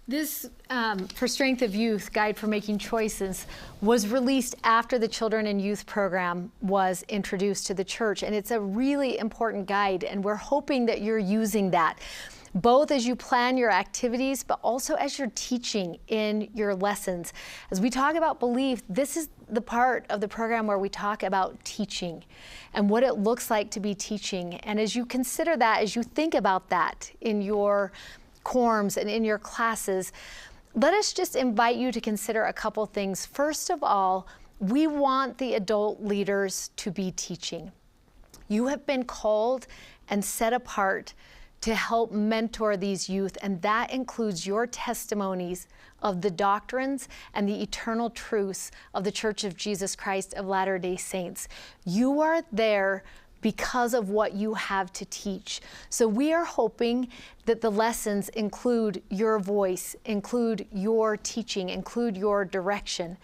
This For Strength of Youth Guide for Making Choices was released after the Children and Youth Program was introduced to the church, and it's a really important guide, and we're hoping that you're using that both as you plan your activities, but also as you're teaching in your lessons. As we talk about belief, this is the part of the program where we talk about teaching and what it looks like to be teaching. And as you consider that, as you think about that in your quorums and in your classes, let us just invite you to consider a couple things. First of all, we want the adult leaders to be teaching. You have been called and set apart to help mentor these youth, and that includes your testimonies of the doctrines and the eternal truths of the Church of Jesus Christ of Latter-day Saints. You are there because of what you have to teach. So we are hoping that the lessons include your voice, include your teaching, include your direction.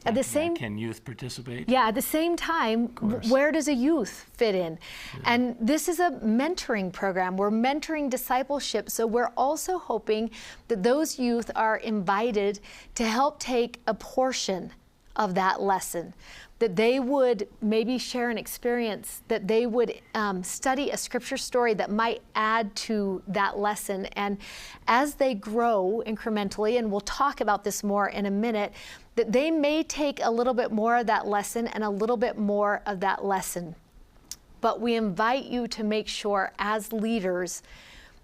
At the same, can youth participate? Yeah, at the same time, where does a youth fit in? Yeah. And this is a mentoring program. We're mentoring discipleship, so we're also hoping that those youth are invited to help take a portion of that lesson, that they would maybe share an experience, that they would study a scripture story that might add to that lesson. And as they grow incrementally, and we'll talk about this more in a minute, that they may take a little bit more of that lesson and a little bit more of that lesson. But we invite you to make sure as leaders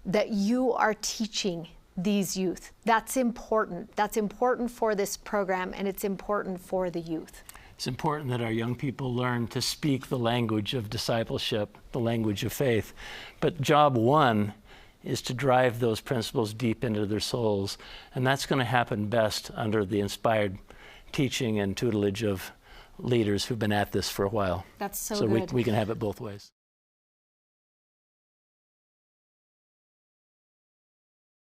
that you are teaching these youth. That's important. That's important for this program, and it's important for the youth. It's important that our young people learn to speak the language of discipleship, the language of faith. But job one is to drive those principles deep into their souls. And that's going to happen best under the inspired teaching and tutelage of leaders who've been at this for a while. That's so good. We can have it both ways.